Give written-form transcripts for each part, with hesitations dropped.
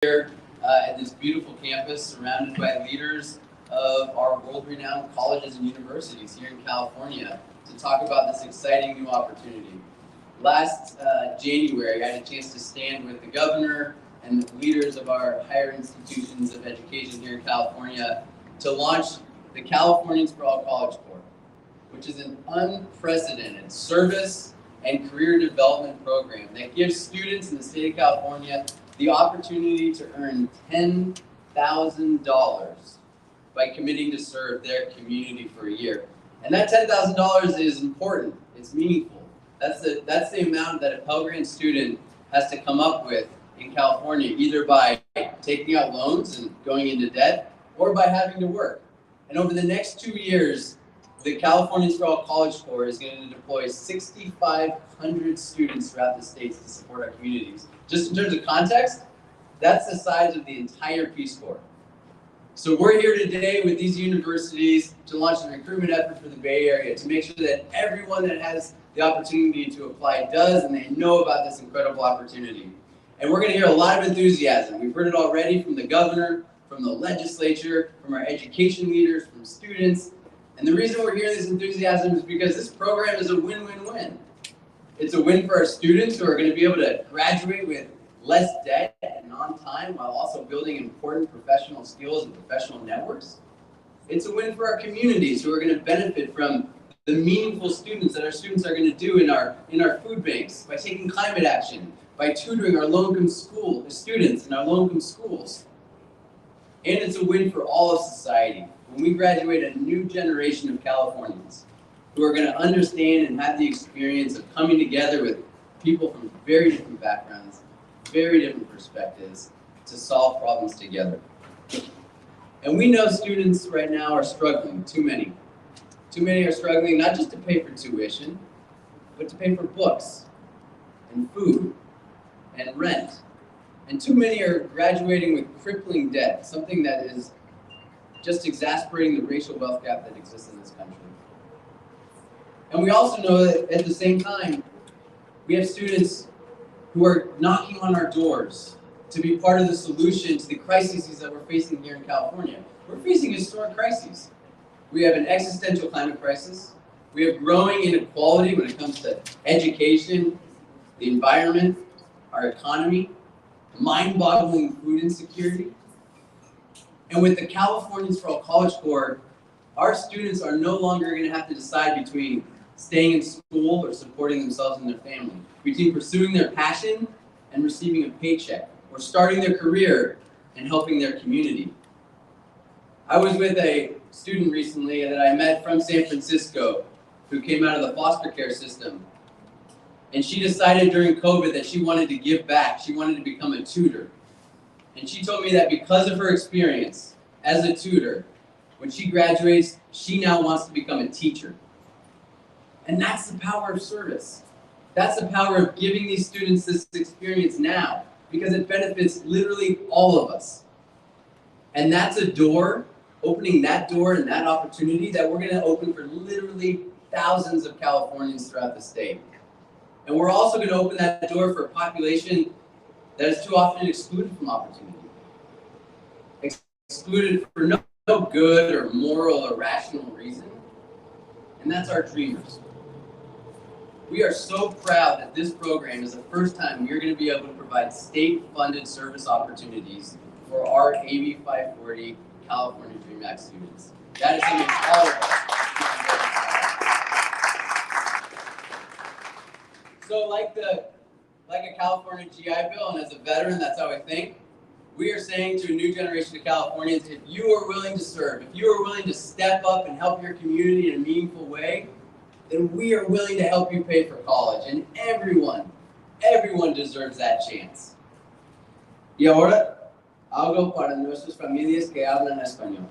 here at this beautiful campus surrounded by leaders of our world-renowned colleges and universities here in California to talk about this exciting new opportunity. Last January, I had a chance to stand with the governor and the leaders of our higher institutions of education here in California to launch the Californians for All College Corps, which is an unprecedented service and career development program that gives students in the state of California the opportunity to earn $10,000 by committing to serve their community for a year. And that $10,000 is important, it's meaningful. That's the amount that a Pell Grant student has to come up with in California, either by taking out loans and going into debt, or by having to work. And over the next 2 years, the Californians for All College Corps is going to deploy 6,500 students throughout the states to support our communities. Just in terms of context, that's the size of the entire Peace Corps. So we're here today with these universities to launch the recruitment effort for the Bay Area to make sure that everyone that has the opportunity to apply does, and they know about this incredible opportunity. And we're going to hear a lot of enthusiasm. We've heard it already from the governor, from the legislature, from our education leaders, from students. And the reason we're hearing this enthusiasm is because this program is a win-win-win. It's a win for our students who are going to be able to graduate with less debt and on time while also building important professional skills and professional networks. It's a win for our communities who are going to benefit from the meaningful students that our students are going to do in our food banks, by taking climate action, by tutoring our low-income students in our low-income schools. And it's a win for all of society when we graduate a new generation of Californians who are going to understand and have the experience of coming together with people from very different backgrounds, very different perspectives, to solve problems together. And we know students right now are struggling, too many. Too many are struggling not just to pay for tuition, but to pay for books and food and rent. And too many are graduating with crippling debt, something that is just exasperating the racial wealth gap that exists in this country. And we also know that at the same time, we have students who are knocking on our doors to be part of the solution to the crises that we're facing here in California. We're facing historic crises. We have an existential climate crisis. We have growing inequality when it comes to education, the environment, our economy, mind-boggling food insecurity. And with the Californians for All College Corps, our students are no longer going to have to decide between staying in school or supporting themselves and their family, between pursuing their passion and receiving a paycheck, or starting their career and helping their community. I was with a student recently that I met from San Francisco who came out of the foster care system. And she decided during COVID that she wanted to give back. She wanted to become a tutor. And she told me that because of her experience as a tutor, when she graduates, she now wants to become a teacher. And that's the power of service. That's the power of giving these students this experience now, because it benefits literally all of us. And that's a door, opening that door and that opportunity that we're going to open for literally thousands of Californians throughout the state. And we're also going to open that door for a population that is too often excluded from opportunity. Excluded for no good or moral or rational reason. And that's our dreamers. We are so proud that this program is the first time we're going to be able to provide state-funded service opportunities for our AB 540 California Dream Act students. That is something all of us. So like a California GI Bill, and as a veteran, that's how I think, we are saying to a new generation of Californians, if you are willing to serve, if you are willing to step up and help your community in a meaningful way, then we are willing to help you pay for college. And everyone deserves that chance. Y ahora, algo para nuestras familias que hablan español.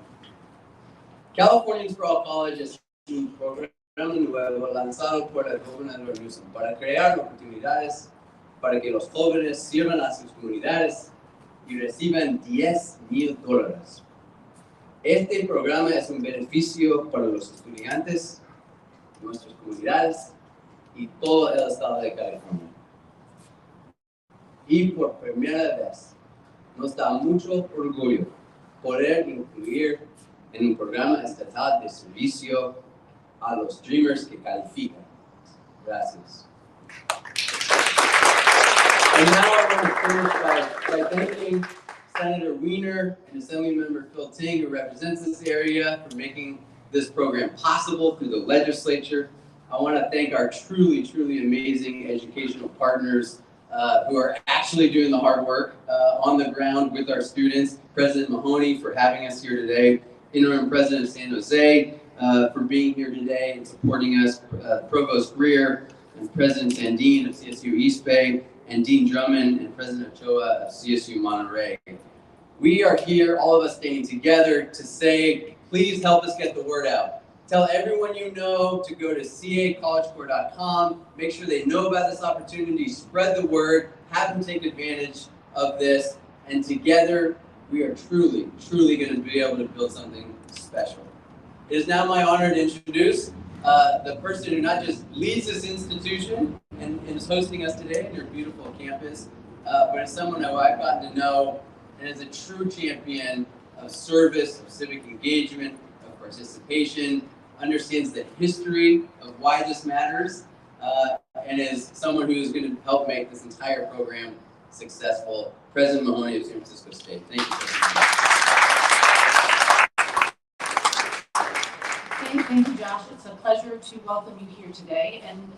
Californians for All College es un programa nuevo lanzado por el gobernador Newsom para crear oportunidades para que los jóvenes sirvan a sus comunidades y reciban $10,000. Este programa es un beneficio para los estudiantes, nuestras comunidades y todo el estado de California. Y por primera vez, Nos da mucho orgullo poder incluir en un programa estatal de servicio a los Dreamers que califican. Gracias. And now I want to finish by thanking Senator Wiener and Assemblymember Phil Ting, who represents this area, for making this program possible through the legislature. I want to thank our truly, truly amazing educational partners who are actually doing the hard work on the ground with our students. President Mahoney for having us here today. Interim President of San Jose for being here today and supporting us. Provost Greer and President Sandine of CSU East Bay, and Dean Drummond and President Ochoa of CSU Monterey. We are here, all of us staying together, to say, please help us get the word out. Tell everyone you know to go to cacollegecorps.com. Make sure they know about this opportunity. Spread the word. Have them take advantage of this. And together, we are truly, truly going to be able to build something special. It is now my honor to introduce the person who not just leads this institution and is hosting us today in your beautiful campus, but is someone who I've gotten to know and is a true champion of service, of civic engagement, of participation, understands the history of why this matters, and is someone who is going to help make this entire program successful. President Mahoney of San Francisco State. Thank you so much. Thank you, Josh. It's a pleasure to welcome you here today. And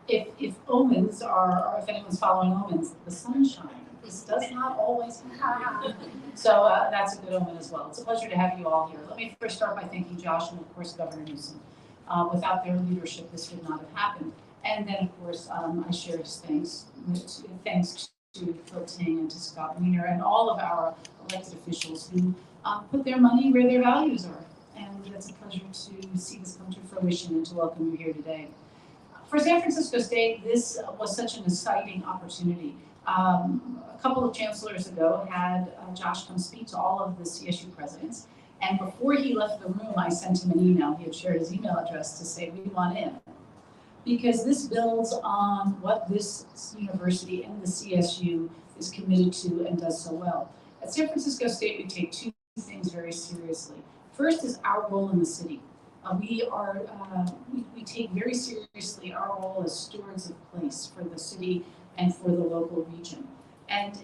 if omens are, or if anyone's following omens, the sunshine. This does not always happen. So that's a good omen as well. It's a pleasure to have you all here. Let me first start by thanking Josh and, of course, Governor Newsom. Without their leadership, this would not have happened. And then, of course, I share his thanks to Phil Ting and to Scott Wiener and all of our elected officials who put their money where their values are. And it's a pleasure to see this come to fruition and to welcome you here today. For San Francisco State, this was such an exciting opportunity. A couple of chancellors ago had Josh come speak to all of the CSU presidents. And before he left the room, I sent him an email. He had shared his email address to say, we want in. Because this builds on what this university and the CSU is committed to and does so well. At San Francisco State, we take two things very seriously. First is our role in the city. We take very seriously our role as stewards of place for the city and for the local region. And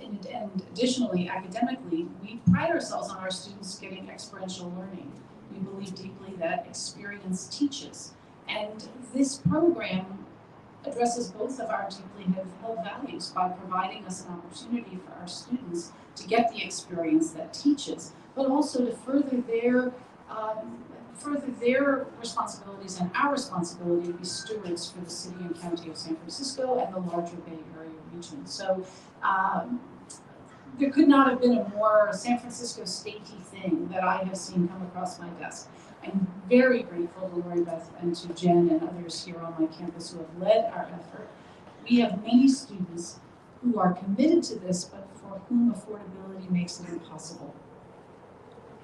additionally, academically, we pride ourselves on our students getting experiential learning. We believe deeply that experience teaches. And this program addresses both of our deeply held values by providing us an opportunity for our students to get the experience that teaches, but also to further their responsibilities and our responsibility to be stewards for the city and county of San Francisco and the larger Bay Area region. So there could not have been a more San Francisco Statey thing that I have seen come across my desk. I'm very grateful to Lori Beth and to Jen and others here on my campus who have led our effort. We have many students who are committed to this, but for whom affordability makes it impossible.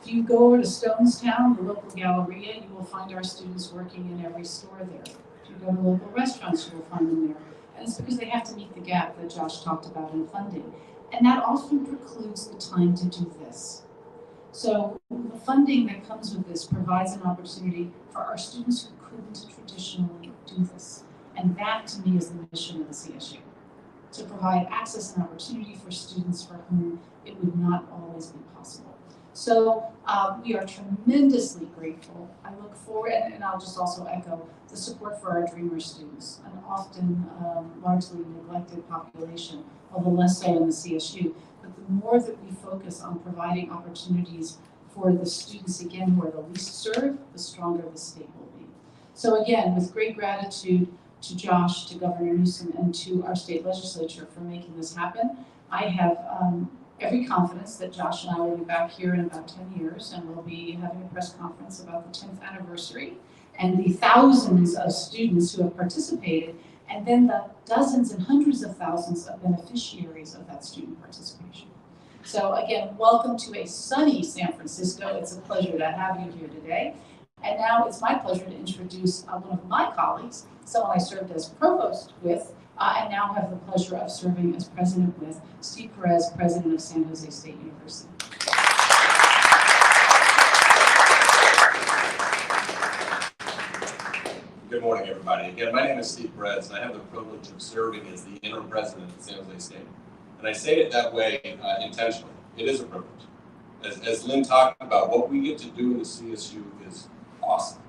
If you go over to Stonestown, the local Galleria, you will find our students working in every store there. If you go to local restaurants, you will find them there. And it's because they have to meet the gap that Josh talked about in funding. And that also precludes the time to do this. So the funding that comes with this provides an opportunity for our students who couldn't traditionally do this. And that, to me, is the mission of the CSU, to provide access and opportunity for students for whom it would not always be possible. So we are tremendously grateful. I look forward, and I'll just also echo the support for our Dreamer students, an often largely neglected population, although less so in the CSU. But the more that we focus on providing opportunities for the students, again, who are the least served, the stronger the state will be. So again, with great gratitude to Josh, to Governor Newsom, and to our state legislature for making this happen, I have every confidence that Josh and I will be back here in about 10 years, and we'll be having a press conference about the 10th anniversary and the thousands of students who have participated, and then the dozens and hundreds of thousands of beneficiaries of that student participation. So again, welcome to a sunny San Francisco. It's a pleasure to have you here today. And now it's my pleasure to introduce one of my colleagues, someone I served as provost with and now have the pleasure of serving as president with Steve Perez, president of San Jose State University. Good morning, everybody. Again, my name is Steve Perez, and I have the privilege of serving as the interim president of San Jose State. And I say it that way intentionally. It is a privilege. As Lynn talked about, what we get to do in the CSU is awesome.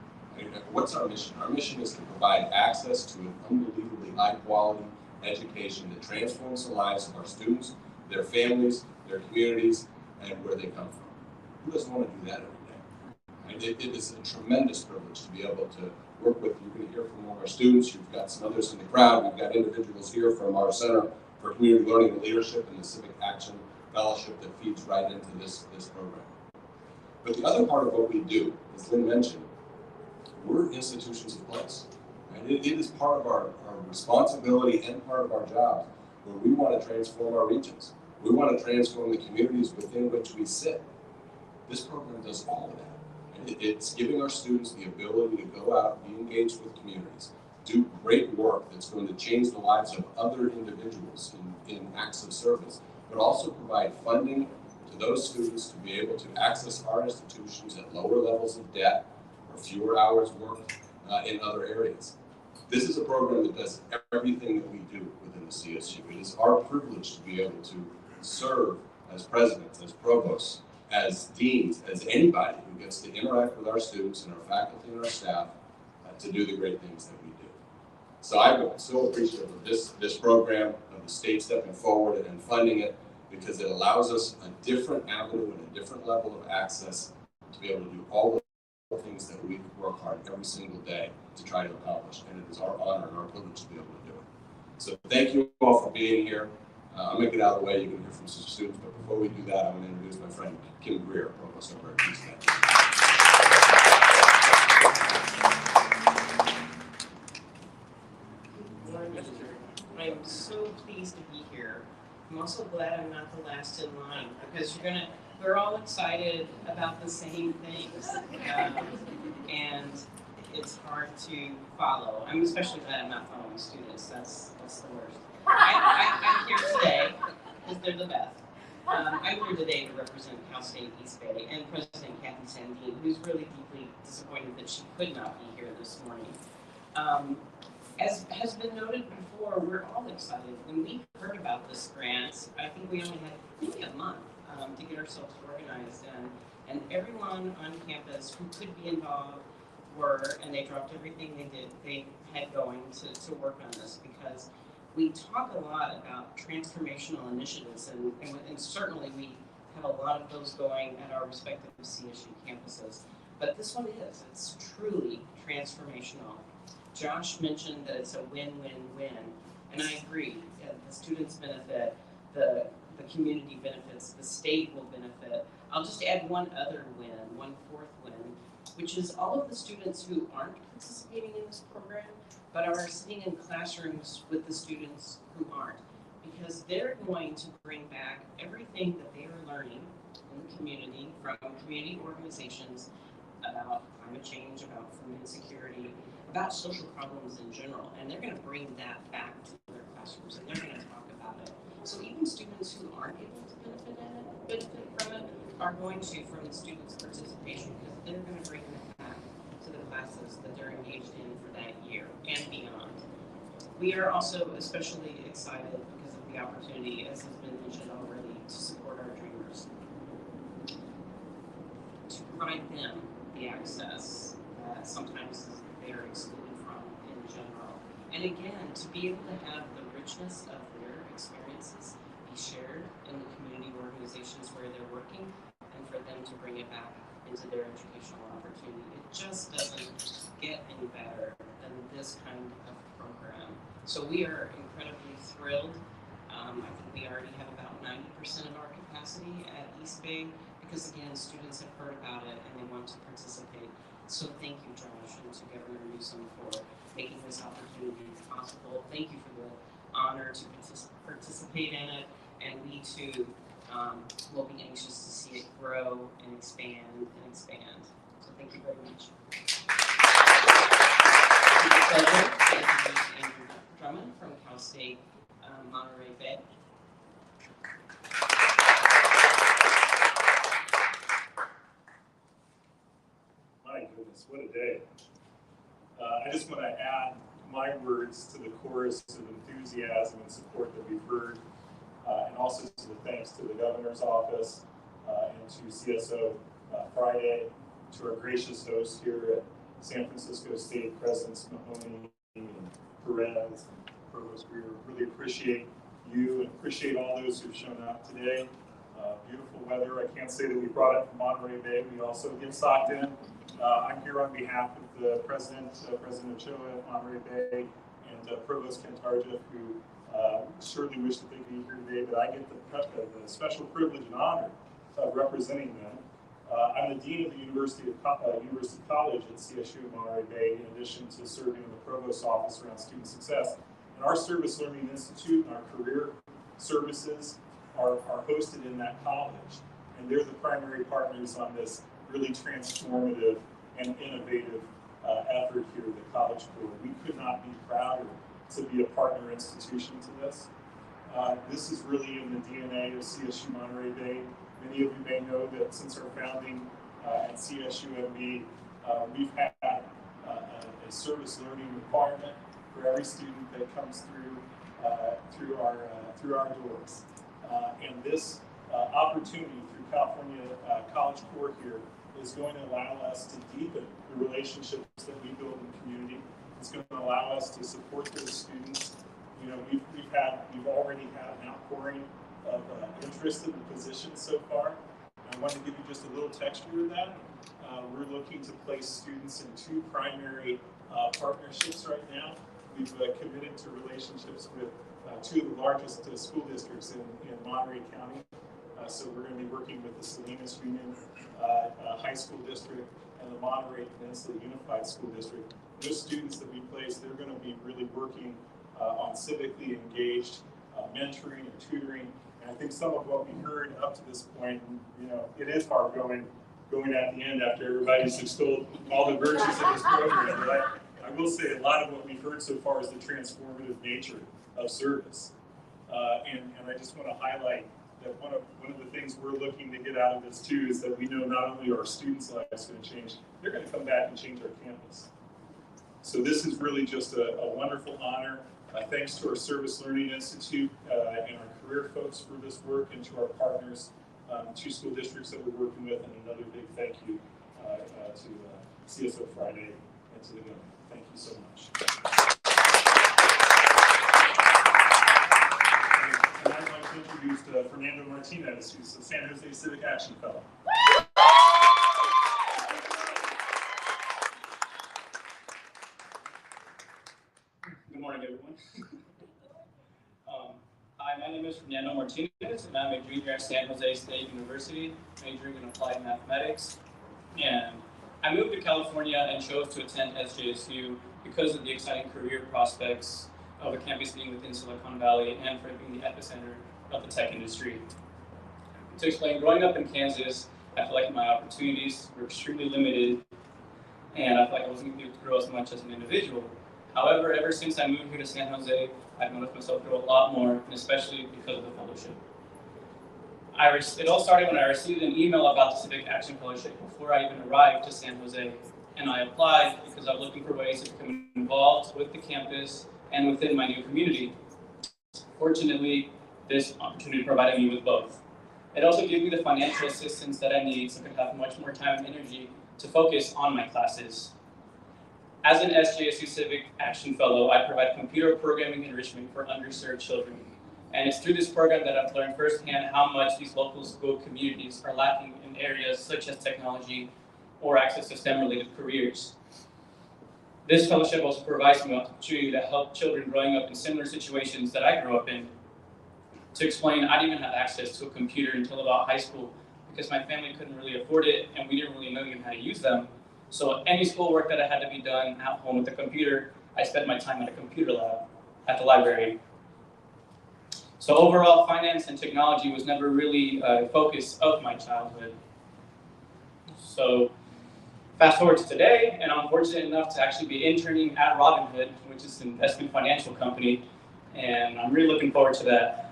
What's our mission? Our mission is to provide access to an unbelievably high-quality education that transforms the lives of our students, their families, their communities, and where they come from. Who doesn't want to do that every day? It is a tremendous privilege to be able to work with. You're going to hear from one of our students. You've got some others in the crowd. We've got individuals here from our Center for Community Learning and Leadership and the Civic Action Fellowship that feeds right into this program. But the other part of what we do, as Lynn mentioned, we're institutions of place. And it is part of our responsibility and part of our job where we want to transform our regions. We want to transform the communities within which we sit. This program does all of that. And it's giving our students the ability to go out, be engaged with communities, do great work that's going to change the lives of other individuals in acts of service, but also provide funding to those students to be able to access our institutions at lower levels of debt or fewer hours worked in other areas. This is a program that does everything that we do within the CSU. It is our privilege to be able to serve as presidents, as provosts, as deans, as anybody who gets to interact with our students and our faculty and our staff to do the great things that we do. So I'm so appreciative of this program, of the state stepping forward and funding it, because it allows us a different avenue and a different level of access to be able to do all the things that we work hard every single day to try to accomplish. And it is our honor and our privilege to be able to do it. So thank you all for being here. I'm going to get out of the way. You're going to hear from some students, but before we do that, I'm going to introduce my friend Kim Greer, Provost over at East End. I'm so pleased to be here. I'm also glad I'm not the last in line because we're all excited about the same things, and it's hard to follow. I'm especially glad I'm not following students. That's the worst. I'm here today because they're the best. I'm here today to represent Cal State East Bay and President Kathy Sandine, who's really deeply disappointed that she could not be here this morning. As has been noted before, we're all excited. When we heard about this grant, I think we only had maybe a month to get ourselves organized, and everyone on campus who could be involved were, and they dropped everything they had going to work on this, because we talk a lot about transformational initiatives, and certainly we have a lot of those going at our respective CSU campuses, but this one it's truly transformational. Josh mentioned that it's a win-win-win, and I agree. The students benefit, the community benefits, the state will benefit. I'll just add one other win, one fourth win, which is all of the students who aren't participating in this program, but are sitting in classrooms with the students who aren't, because they're going to bring back everything that they are learning in the community from community organizations about climate change, about food insecurity, about social problems in general, and they're going to bring that back to their classrooms, and they're going to talk about it. So even students who aren't able to benefit from it are going to from the students' participation, because they're going to bring it back to the classes that they're engaged in for that year and beyond. We are also especially excited because of the opportunity, as has been mentioned already, to support our dreamers, to provide them the access that sometimes they are excluded from in general. And again, to be able to have the richness of their experiences be shared in the community organizations where they're working, and for them to bring it back into their educational opportunity. It just doesn't get any better than this kind of program. So we are incredibly thrilled. I think we already have about 90% of our capacity at East Bay, because again, students have heard about it and they want to participate. So thank you, Josh, and to Governor Newsom for making this opportunity possible. Thank you for the honor to participate in it, and we too will be anxious to see it grow and expand and expand. So thank you very much. Andrew Drummond from Cal Cal State Monterey Bay. My goodness, what a day. I just want to add my words to the chorus of enthusiasm and support that we've heard, and also to the thanks to the governor's office and to CSO Fryday, to our gracious hosts here at San Francisco State, Presidents Mahoney and Perez and Provost Greer. Really appreciate you and appreciate all those who've shown up today. Beautiful weather. I can't say that we brought it from Monterey Bay. We also get socked in. I'm here on behalf of the President Ochoa at Monterey Bay and Provost Cantarja, who surely wish that they could be here today, but I get the special privilege and honor of representing them. I'm the Dean of the University College at CSU Monterey Bay, in addition to serving in the Provost's office around student success. And our Service Learning Institute and our career services are hosted in that college. And they're the primary partners on this really transformative and innovative effort here at the College Corps. We could not be prouder to be a partner institution to this. This is really in the DNA of CSU Monterey Bay. Many of you may know that since our founding at CSUMB, we've had a service learning requirement for every student that comes through our doors. And this opportunity through California College Corps here is going to allow us to deepen the relationships that we build in the community. It's going to allow us to support those students. You know, we've already had an outpouring of interest in the position so far. I want to give you just a little texture of that. We're looking to place students in two primary partnerships right now. We've committed to relationships with two of the largest school districts in Monterey County. So we're going to be working with the Salinas Union High School District and the Monterey Peninsula Unified School District. Those students that we place, they're going to be really working on civically engaged mentoring and tutoring. And I think some of what we heard up to this point, you know, it is hard going at the end after everybody's extolled all the virtues of this program. But I will say a lot of what we've heard so far is the transformative nature of service. And I just want to highlight that one of the things we're looking to get out of this too is that we know not only are our students' lives going to change, they're going to come back and change our campus. So this is really just a wonderful honor. Thanks to our Service Learning Institute and our career folks for this work, and to our partners, two school districts that we're working with, and another big thank you to CSO Fryday and to the governor. Thank you so much. And I'd like to introduce Fernando Martinez, who's the San Jose Civic Action Fellow. Good morning, everyone. Hi, my name is Fernando Martinez, and I'm a junior at San Jose State University, majoring in applied mathematics. And I moved to California and chose to attend SJSU because of the exciting career prospects of the campus being within Silicon Valley and for it being the epicenter of the tech industry. To explain, growing up in Kansas, I feel like my opportunities were extremely limited, and I feel like I wasn't able to grow as much as an individual. However, ever since I moved here to San Jose, I've noticed myself grow a lot more, and especially because of the fellowship. It all started when I received an email about the Civic Action Fellowship before I even arrived to San Jose, and I applied because I was looking for ways to become involved with the campus and within my new community. Fortunately, this opportunity provided me with both. It also gave me the financial assistance that I need so I could have much more time and energy to focus on my classes. As an SJSU Civic Action Fellow, I provide computer programming enrichment for underserved children. And it's through this program that I've learned firsthand how much these local school communities are lacking in areas such as technology or access to STEM-related careers. This fellowship also provides me an opportunity to help children growing up in similar situations that I grew up in. To explain, I didn't even have access to a computer until about high school because my family couldn't really afford it and we didn't really know even how to use them. So any schoolwork that had to be done at home with a computer, I spent my time at a computer lab at the library. So overall, finance and technology was never really a focus of my childhood. So fast forward to today, and I'm fortunate enough to actually be interning at Robinhood, which is an investment financial company. and I'm really looking forward to that.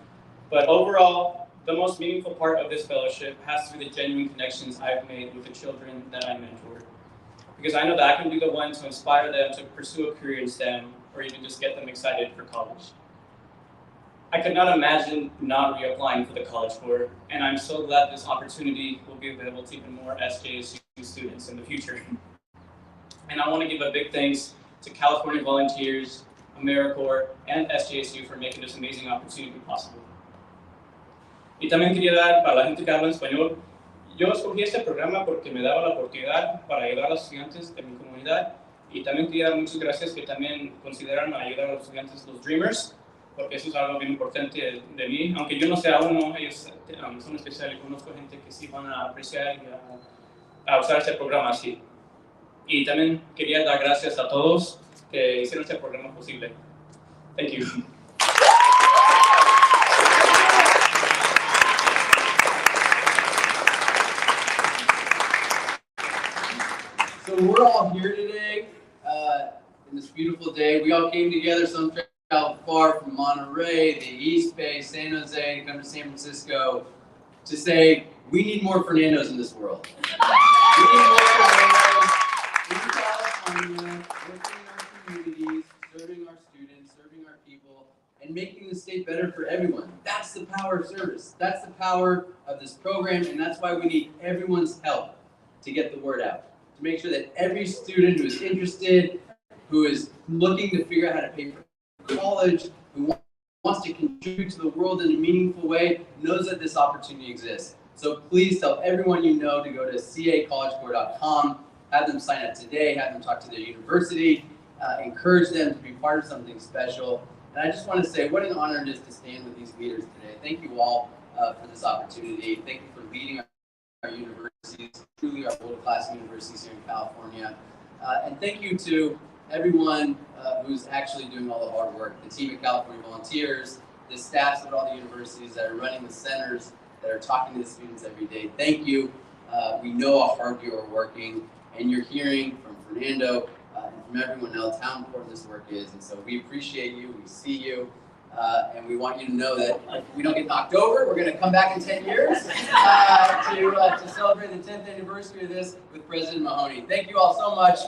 But overall, the most meaningful part of this fellowship has to be the genuine connections I've made with the children that I mentor. Because I know that I can be the one to inspire them to pursue a career in STEM, or even just get them excited for college. I could not imagine not reapplying for the College Corps, and I'm so glad this opportunity will be available to even more SJSU students in the future. And I want to give a big thanks to California volunteers, AmeriCorps, and SJSU for making this amazing opportunity possible. Y también quería dar, para la gente que habla español, yo escogí este programa porque me daba la oportunidad para ayudar a los estudiantes de mi comunidad, y también quería dar muchas gracias que también consideran ayudar a los estudiantes, los Dreamers, porque eso es algo bien importante de mí. Aunque yo no sea uno, ellos son especiales. Conozco gente que sí van a apreciar y a usar este programa así. Y también quería dar gracias a todos que hicieron este programa posible. Thank you. So we're all here today, in this beautiful day. We all came together, some traveled far from Monterey, the East Bay, San Jose, to come to San Francisco to say, we need more Fernandos in this world. We need more Fernandos in California, working in our communities, serving our students, serving our people, and making the state better for everyone. That's the power of service. That's the power of this program, and that's why we need everyone's help to get the word out. To make sure that every student who is interested, who is looking to figure out how to pay for college, who wants to contribute to the world in a meaningful way, knows that this opportunity exists. So please tell everyone you know to go to cacollegecorps.com, have them sign up today, have them talk to their university, encourage them to be part of something special. And I just want to say what an honor it is to stand with these leaders today. Thank you all for this opportunity. Thank you for leading our universities, truly our world-class universities here in California. And thank you to everyone who's actually doing all the hard work, the team at California Volunteers, the staffs at all the universities that are running the centers, that are talking to the students every day. Thank you. We know how hard you are working, and you're hearing from Fernando and from everyone else how important this work is. And so we appreciate you, we see you, and we want you to know that if we don't get knocked over, we're going to come back in 10 years to celebrate the 10th anniversary of this with President Mahoney. Thank you all so much.